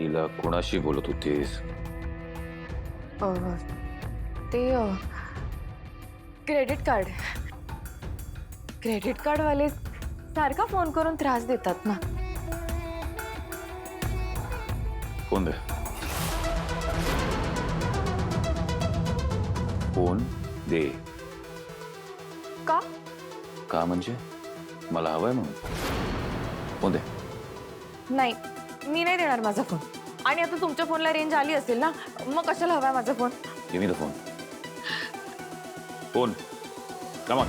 हिला कोणाशी बोलत होतीस? ते क्रेडिट कार्ड वाले सारखा फोन करून त्रास देतात ना. फोन दे. फोन दे. का? का म्हणजे? मला हवाय म्हणून. फोन दे. नाही, मी नाही देणार माझा फोन. आणि आता तुमच्या फोनला रेंज आली असेल ना, मग कशाला हवाय माझा phone? Give me the phone. Phone. Come on.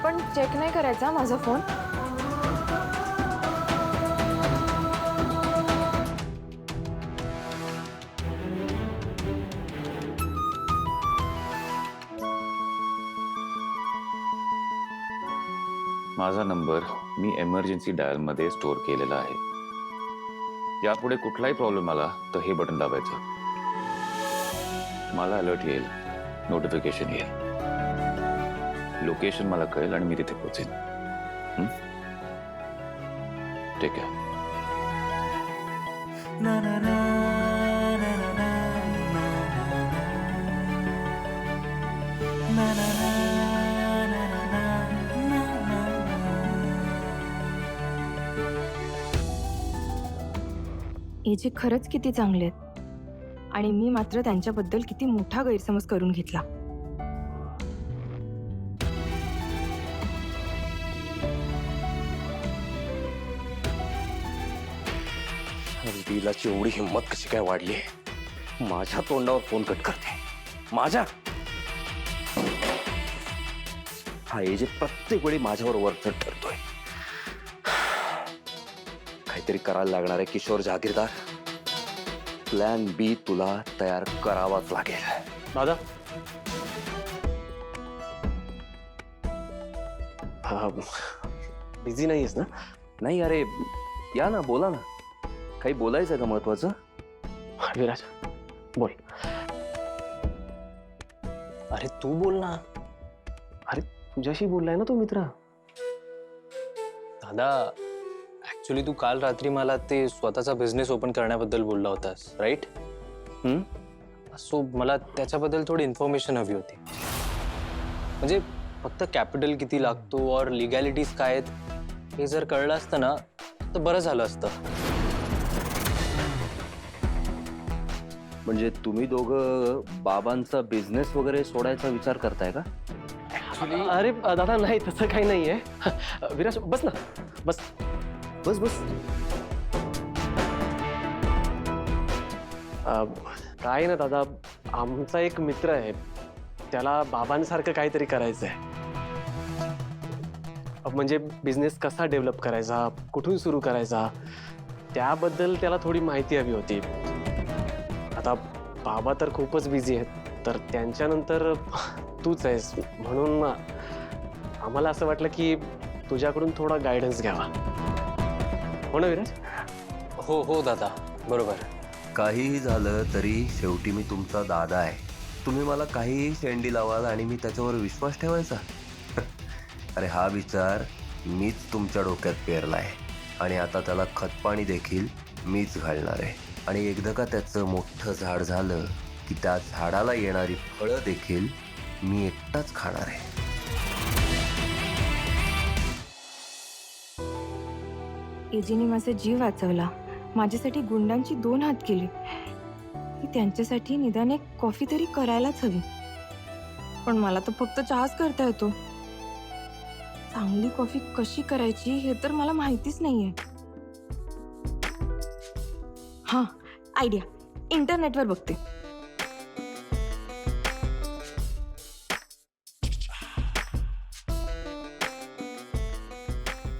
पण चेक नाही करायचा माझा फोन. माझा नंबर मी एमर्जन्सी डायल मध्ये स्टोअर केलेला आहे. यापुढे कुठलाही प्रॉब्लेम आला तर हे बटन दाबायचं. मला अलर्ट येईल, नोटिफिकेशन येईल, लोकेशन मला कळेल आणि मी तिथे पोहोचेन. Take care. एजे खरंच किती चांगले आहेत आणि मी मात्र त्यांच्याबद्दल किती मोठा गैरसमज करून घेतला. दिलाची एवढी हिंमत कशी काय वाढली? माझ्या तोंडावर फोन कट करते. माझ्या हा एजे प्रत्येक वेळी माझ्यावर वरचढ ठरतोय. काहीतरी करायला लागणार आहे किशोर जहागीरदार. प्लॅन बी तुला तयार करावाच लागेल. दादा, बिझी नाहीयेस ना? नाही अरे, या ना, बोला ना. काही बोलायचं का महत्वाचं? विराज, बोल. अरे तू बोल ना. अरे तुझ्याशी बोललाय ना तो मित्र. दादा, ऍक्च्युली तू काल रात्री मला ते स्वतःचा बिझनेस ओपन करण्याबद्दल बोलला होतास, राईट? सो मला त्याच्याबद्दल थोडी इन्फॉर्मेशन हवी होती. म्हणजे फक्त कॅपिटल किती लागतो और लिगॅलिटीज काय आहेत हे जर कळलं असतं ना तर बरं झालं असतं. म्हणजे तुम्ही दोघं बाबांचा बिझनेस वगैरे सोडायचा विचार करताय का? अरे दादा, नाही तसं काही नाहीये. विराज, बस ना, बस बस बस. काय ना दादा, आमचा एक मित्र आहे, त्याला बाबांसारखं काहीतरी करायचं आहे. म्हणजे बिझनेस कसा डेव्हलप करायचा, कुठून सुरू करायचा, त्याबद्दल त्याला थोडी माहिती हवी होती. आता बाबा तर खूपच बिझी आहेत, तर त्यांच्यानंतर तूच आहेस, म्हणून आम्हाला असं वाटलं की तुझ्याकडून थोडा गायडन्स घ्यावा. हो ना विराज? हो हो दादा, बरोबर. काहीही झालं तरी शेवटी मी तुमचा दादा आहे. तुम्ही मला काहीही शेंडी लावाल आणि मी त्याच्यावर विश्वास ठेवायचा? अरे हा विचार मीच तुमच्या डोक्यात पेरलाय आणि आता त्याला खतपाणी देखील मीच घालणार आहे. आणि एकदा का त्याचं मोठं झाड झालं की त्या झाडाला येणारी फळं देखील मी एकटाच खाणार आहे. एजीने माझा जीव वाचवला, माझ्यासाठी गुंडांची 2 हात केली. की त्यांच्यासाठी निदान एक कॉफी तरी करायलाच हवी. पण मला तर फक्त चहाच करता येतो. चांगली कॉफी कशी करायची हे तर मला माहितीच नाहीये. हा, आयडिया. इंटरनेटवर बघते.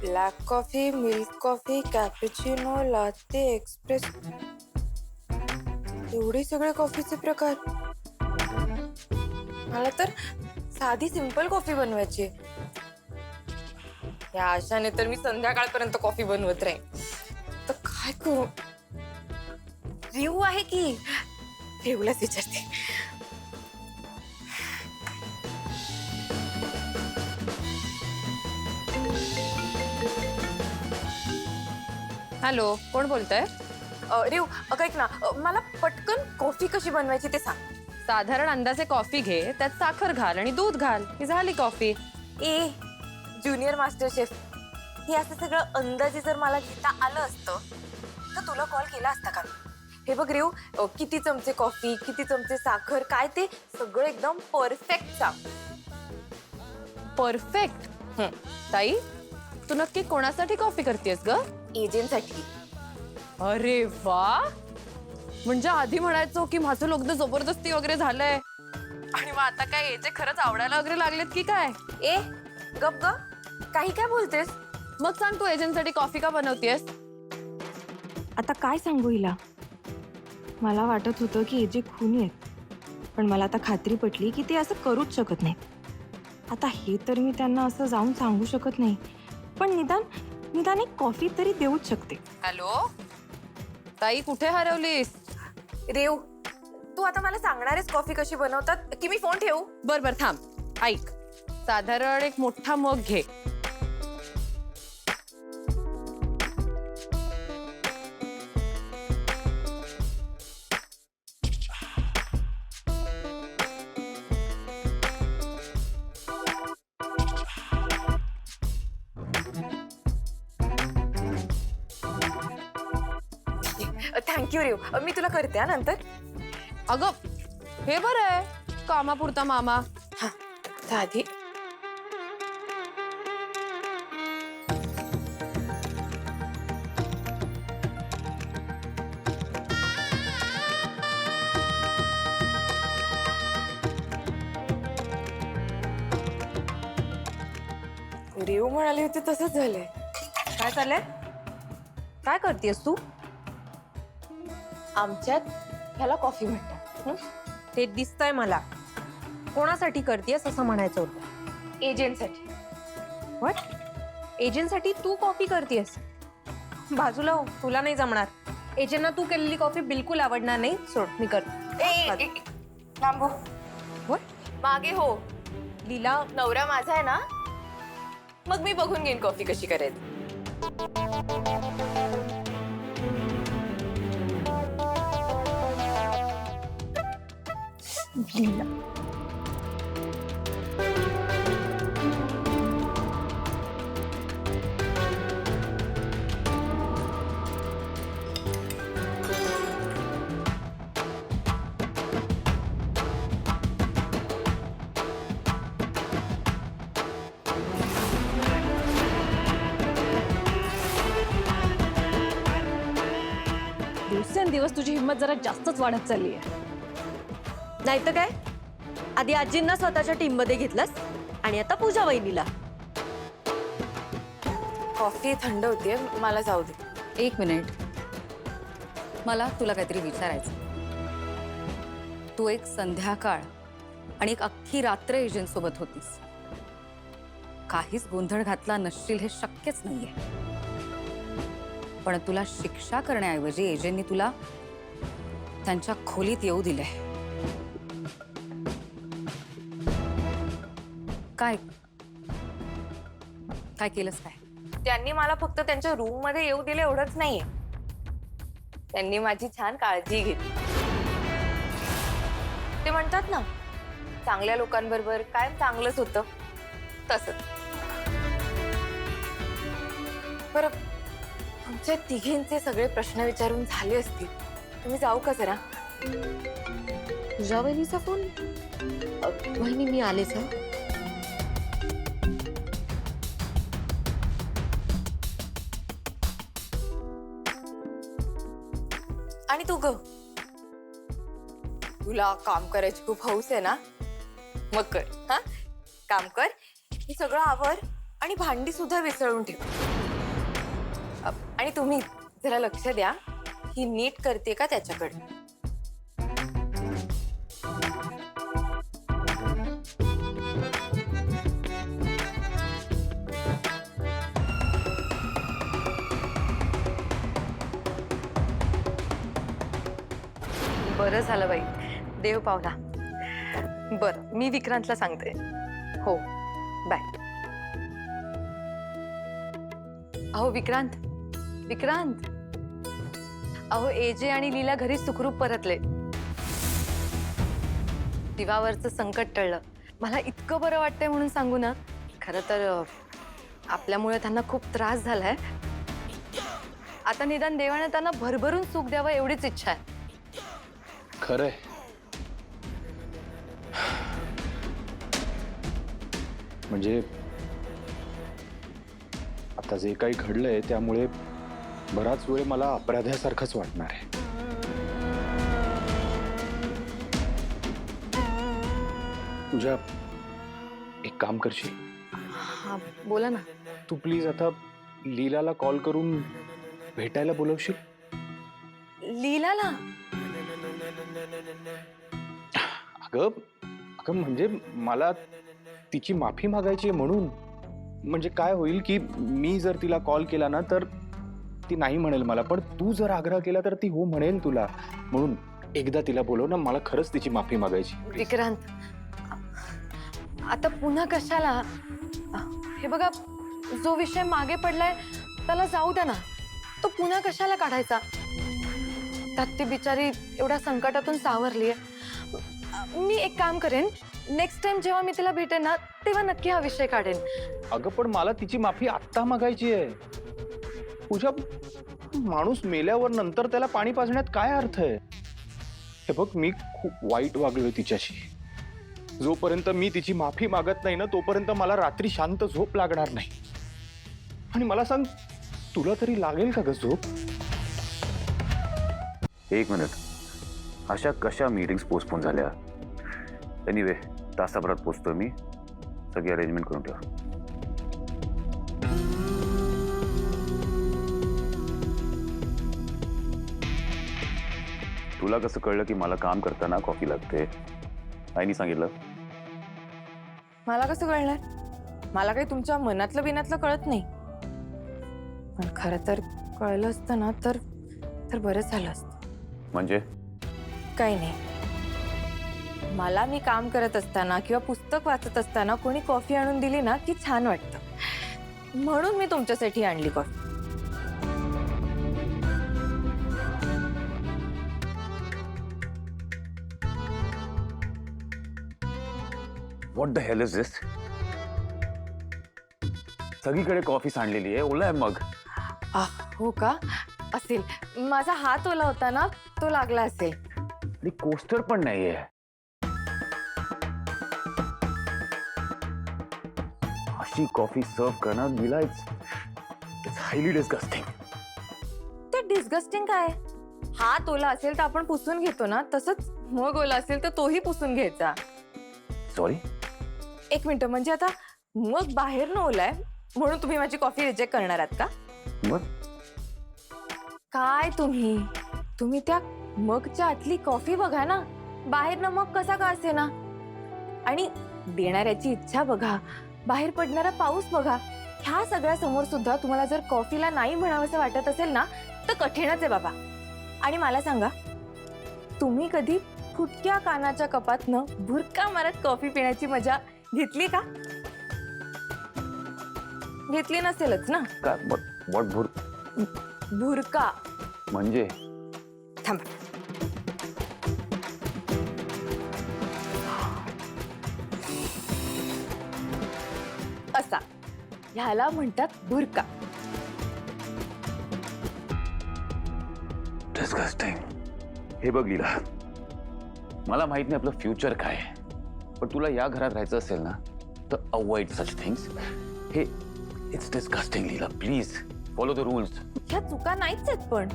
Black coffee, milk coffee, cappuccino, latte, express, एवढे सगळे कॉफीचे प्रकार. मला तर साधी सिंपल कॉफी बनवायची. या आशाने तर मी संध्याकाळपर्यंत कॉफी बनवत राहीन. तर काय करू? रेऊ आहे की रेऊलाच विचारते. हॅलो, कोण बोलतंय? रेव अगं ऐक ना, मला पटकन कॉफी कशी बनवायची ते सांग. साधारण अंदाजे कॉफी घे, त्यात साखर घाल आणि दूध घाल, ही झाली कॉफी. ए ज्युनियर मास्टर शेफ, हे असं सगळं अंदाजे जर मला घेता आलं असतं तर तुला कॉल केला असता का? हे बघ रेव, किती चमचे कॉफी, किती चमचे साखर, काय ते सगळं एकदम परफेक्ट सांग. परफेक्ट. ताई, तू नक्की कोणासाठी कॉफी करतेस ग? एजंटसाठी. अरे वा, म्हणजे आधी म्हणायचो की माझं लग्न जबरदस्ती वगैरे झालंय आणि मग आता काय एजे खरंच आवडायला वगैरे लागलेत की काय? ए गप ग, काही काय बोलतेस? मग सांग, तू एजंटसाठी कॉफी का बनवतेस? आता काय सांगू हिला? मला वाटत होतं की एजे खूनी आहेत, पण मला आता खात्री पटली की ते असं करूच शकत नाही. आता हे तर मी त्यांना असं जाऊन सांगू शकत नाही, पण निदान एक कॉफी तरी देऊच शकते. हॅलो ताई, कुठे हरवलीस? रेव, तू आता मला सांगणारेस कॉफी कशी बनवतात की मी फोन ठेवू? बर थांब, ऐक. साधारण एक मोठा मग घे. थँक्यू रेव, मी तुला करते हा नंतर. अगं, हे बरं आहे, कामापुरता मामा. हा आधी रेव म्हणाले होते तसंच झालंय. काय चाललंय? काय करतेस तू? आमच्यात ह्याला कॉफी म्हणतात. ते दिसतंय मला. कोणासाठी करतेस असं म्हणायचं होतं. एजंटसाठी. व्हॉट? एजंटसाठी तू कॉफी करतेस? बाजूला हो, तुला नाही जमणार. एजंटना तू केलेली कॉफी बिलकुल आवडणार नाही. सोड, मी करते. थांब हो. What? मागे हो. लीला, नवरा माझा आहे ना, मग मी बघून घेईन कॉफी कशी करायची. लीला. दिवसेंदिवस तुझी हिंमत जरा जास्तच वाढत चालली आहे. नाही तर काय, आधी आजींना स्वतःच्या टीम मध्ये घेतलंस आणि आता पूजा वहिनीला. कॉफी थंड होतीये, मला जाऊ दे. एक मिनिट, मला तुला काहीतरी विचारायचं. तू एक संध्याकाळ आणि एक अख्खी रात्र एजंट सोबत होतीस. काहीच गोंधळ घातला नसशील हे शक्यच नाहीये. पण तुला शिक्षा करण्याऐवजी एजंटनी तुला त्यांच्या खोलीत येऊ दिलंय. काय काय केलंस काय? त्यांनी मला फक्त त्यांच्या रूम मध्ये येऊ दिले एवढंच नाहीये, त्यांनी माझी छान काळजी घेतली. ते म्हणतात ना, चांगल्या लोकांबरोबर कायम चांगलंच होतं, तसंच. बरं, आमच्या तिघींचे सगळे प्रश्न विचारून झाले असतील, तुम्ही जाऊ का जरा? पूजा वहिनीचा फोन. वहिनी, मी आलेच हा. आणि तू ग, तुला काम करायची खूप हौस आहे ना, मग कर. हा, काम कर, हे सगळं आवर आणि भांडी सुद्धा विसळून ठेव. आणि तुम्ही जरा लक्ष द्या, ही नीट करते का त्याच्याकडे. बरं झालं बाई, देव पावला. बरं, मी विक्रांतला सांगते. हो, बाय. अहो विक्रांत, विक्रांत. अहो एजे आणि लीला घरी सुखरूप परतले. दिवावरचं संकट टळलं. मला इतकं बरं वाटतंय म्हणून सांगू ना. खरं तर आपल्यामुळे त्यांना खूप त्रास झालाय. आता निदान देवाने त्यांना भरभरून सुख द्यावं एवढीच इच्छा आहे. खरंय. म्हणजे आता जे काही घडलंय त्यामुळे बराच वेळ मला अपराध्यासारखंच वाटणार आहे. तुझ्या एक काम करशील? हा बोला ना. तू प्लीज आता लीलाला कॉल करून भेटायला बोलवशील? लीलाला? अगं अगं म्हणजे मला तिची माफी मागायची आहे म्हणून. म्हणजे काय होईल की मी जर तिला कॉल केला ना तर ती नाही म्हणेल मला, पण तू जर आग्रह केला तर ती हो म्हणेल तुला. म्हणून एकदा तिला बोलव ना, मला खरंच तिची माफी मागायची. विक्रांत, आता पुन्हा कशाला? हे बघा, जो विषय मागे पडलाय त्याला जाऊ द्या ना. तो पुन्हा कशाला काढायचा? त्यात ती बिचारी एवढ्या संकटातून सावरलीये. मी एक काम करेन, नेक्स्ट टाइम जेव्हा मी तिला भेटेन ना तेव्हा नक्की हा विषय काढेन. अगं पण मला तिची माफी आत्ता मागायची आहे. तुझ्या माणूस मेल्यावर नंतर त्याला पाणी पाजण्यात काय अर्थ आहे? हे बघ, मी खूप वाईट वागलोय तिच्याशी. जोपर्यंत मी तिची माफी मागत नाही ना तोपर्यंत मला रात्री शांत झोप लागणार नाही. आणि मला सांग, तुला तरी लागेल का ग झोप? एक मिनिट, अशा कशा मीटिंग्स पोस्टपोन झाल्या? एनिवे, तासाभरात पोचतोय मी. सगळी अरेंजमेंट करून ठेवा. तुला कसं कळलं की मला काम करताना कॉफी लागते? आईनी सांगितलं? मला कसं कळणार? मला काही तुमच्या मनातलं बिनातलं कळत नाही. पण खरं तर कळलं असतं ना तर बरंच झालं असतं. म्हणजे काही नाही. मला मी काम करत असताना किंवा पुस्तक वाचत असताना कोणी कॉफी आणून दिली ना की छान वाटतं. म्हणून मी तुमच्यासाठी आणली coffee. What the hell is this? सगळीकडे कॉफी सांडलेली आहे. ओला आहे मग. हो का? असेल. माझा हात ओला होता ना, तो लागला असेल. आणि कोस्टर पण नाहीये. अशी कॉफी सर्व करणं नीला, इट्स हायली डिस्गस्टिंग. ते डिस्गस्टिंग काय? हात ओला असेल तर आपण पुसून घेतो ना, तसंच मग ओला असेल तर तोही पुसून घ्यायचा. सॉरी. एक मिनिट, म्हणजे आता मग बाहेरनं ओलाय म्हणून तुम्ही माझी कॉफी रिजेक्ट करणार आहात का? मग काय तुम्ही त्या मगच्या आतली कॉफी बघा ना. बाहेरनं मग कसा का असे ना. आणि देणाऱ्याची इच्छा बघा, बाहेर पडणारा पाऊस बघा. ह्या सगळ्या समोर सुद्धा तुम्हाला जर कॉफीला नाही म्हणावंसं वाटत असेल ना तर कठीणच आहे बाबा. आणि मला सांगा, तुम्ही कधी फुटक्या कानाच्या कपातनं भुरका मारत कॉफी पिण्याची मजा घेतली का? घेतली नसेलच ना. काय? व्हॉट भुरका म्हणजे? थांबा. असा ह्याला म्हणतात भुरका. डिस्गस्टिंग. हे बघ लीला, मला माहित नाही आपलं फ्युचर काय आहे, पण तुला या घरात राहायचं असेल ना तर अवॉइड सच थिंग्स. हे it's disgusting Leela. Please follow the rules. ह्या चुका नाहीच आहेत, पण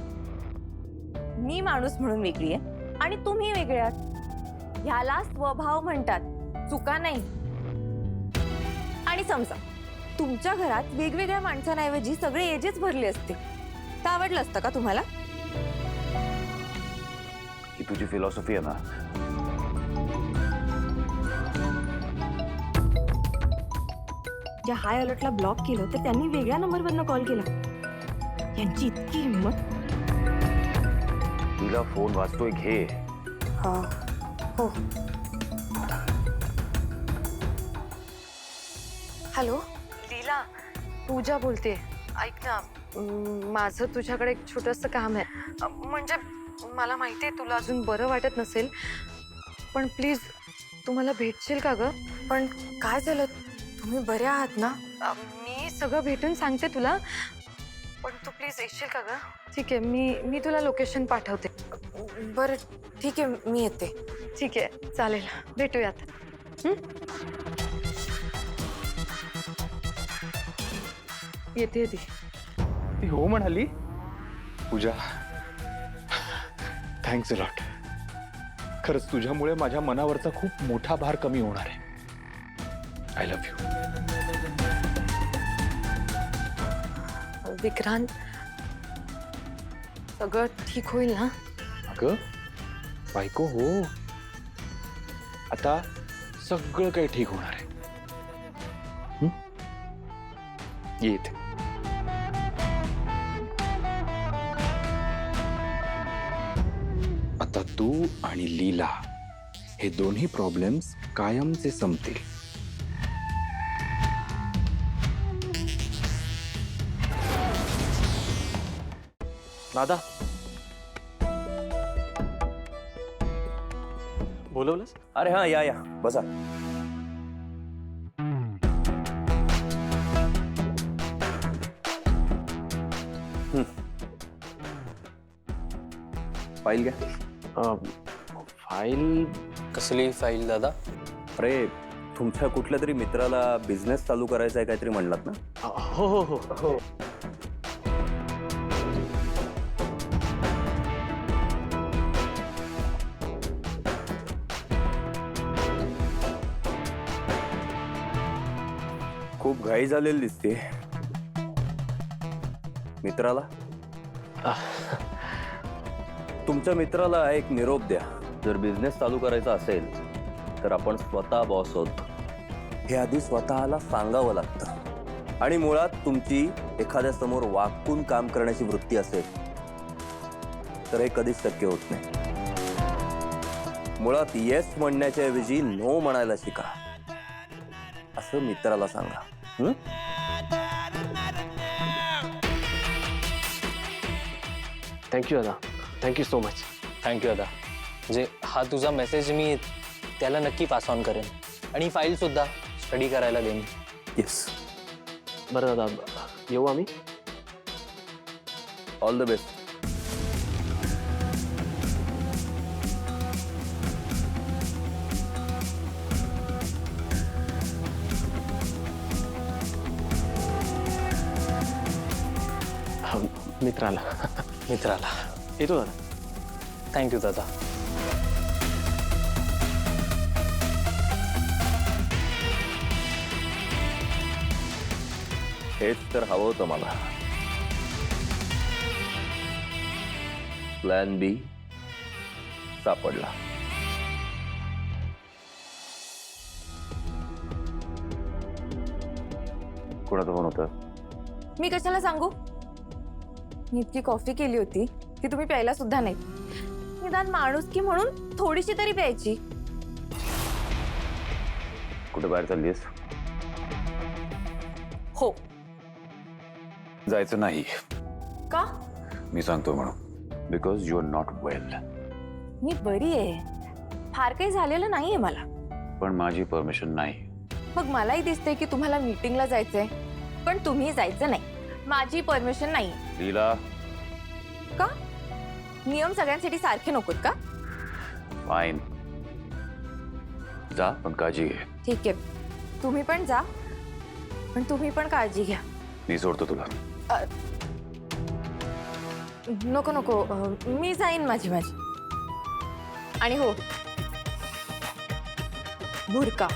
मी माणूस म्हणून वेगळी आहे आणि तुम्ही वेगळे आहात. ह्याला स्वभाव म्हणतात, चुका नाही. आणि समजा तुमच्या घरात वेगवेगळ्या माणसांऐवजी सगळे एजेस भरले असते तर आवडलं असतं का तुम्हाला? ही तुझी फिलॉसॉफी आहे ना? ज्या हाय अलर्टला ब्लॉक केलं तर त्यांनी वेगळ्या नंबरवरनं कॉल केला. यांची इतकी हिंमत. तुला फोन वाजतोय, घे. हो. हॅलो लीला, पूजा बोलते. ऐक ना, माझं तुझ्याकडे एक छोटंसं काम आहे. म्हणजे मला माहिती आहे तुला अजून बरं वाटत नसेल, पण प्लीज तू मला भेटशील का ग? पण काय झालं, तुम्ही बरे आहात ना? मी सगळं भेटून सांगते तुला, पण तू प्लीज येशील का ग? ठीक आहे, मी तुला लोकेशन पाठवते. बरं ठीक आहे, मी येते. ठीक आहे, चालेल, भेटूयात. येते ती. ती हो म्हणाली. पूजा, थँक्स अ लॉट. खरंच तुझ्यामुळे माझ्या मनावरचा खूप मोठा भार कमी होणार आहे. I love you. विक्रांत, सगळं ठीक होईल ना? अगं बायको हो, आता सगळं काही ठीक होणार आहे. येत आता तू आणि लीला हे दोन्ही प्रॉब्लेम्स कायमचे संपतील. दादा, बोलवलंस? अरे हा, या बसा. फाईल घ्या. फाईल? कसली फाईल दादा? अरे तुमच्या कुठल्या तरी मित्राला बिझनेस चालू करायचा आहे काहीतरी म्हणलात ना? हो हो हो हो. खूप घाई झालेली दिसते मित्राला. तुमच्या मित्राला एक निरोप द्या. जर बिझनेस चालू करायचा असेल तर आपण स्वतः बॉस होतो हे आधी स्वतःला सांगावं लागतं. आणि मुळात तुमची एखाद्या समोर वाकून काम करण्याची वृत्ती असेल तर हे कधीच शक्य होत नाही. मुळात येस म्हणण्याच्या ऐवजी नो म्हणायला शिका, असं मित्राला सांगा. थँक्यू दादा, थँक्यू सो मच. थँक्यू दादा. म्हणजे हा तुझा मेसेज मी त्याला नक्की पास ऑन करेन आणि ही फाईल सुद्धा स्टडी करायला देईन. येस. बरं दादा, येऊ आम्ही? All the best. मित्राला. मित्राला. येतो दादा. थँक्यू दादा. हेच तर हवं होतं मला. प्लॅन बी सापडला. कोणाचा फोन होता? मी कशाला सांगू? मी इतकी कॉफी केली होती की तुम्ही प्यायला सुद्धा नाही. निदान माणुसकी म्हणून थोडीशी तरी प्यायची. कुठे बाहेर चाललीस? हो. जायचं नाही. का? मी सांगतो म्हणून. बिकॉज यू आर नॉट वेल. मी बरी आहे, फार काही झालेलं नाहीये मला. पण माझी परमिशन नाही. मग मलाही दिसतंय की तुम्हाला मीटिंगला जायचंय, पण तुम्ही जायचं नाही. माझी परमिशन नाही. लीला, का? नियम सगळ्यांसाठी सारखे नकोत का? फाईन, जा, पण काळजी घे. ठीक आहे, तुम्ही पण जा, पण तुम्ही पण काळजी घ्या. मी सोडतो तुला. नको नको, मी जाईन माझी. आणि हो, बुरका.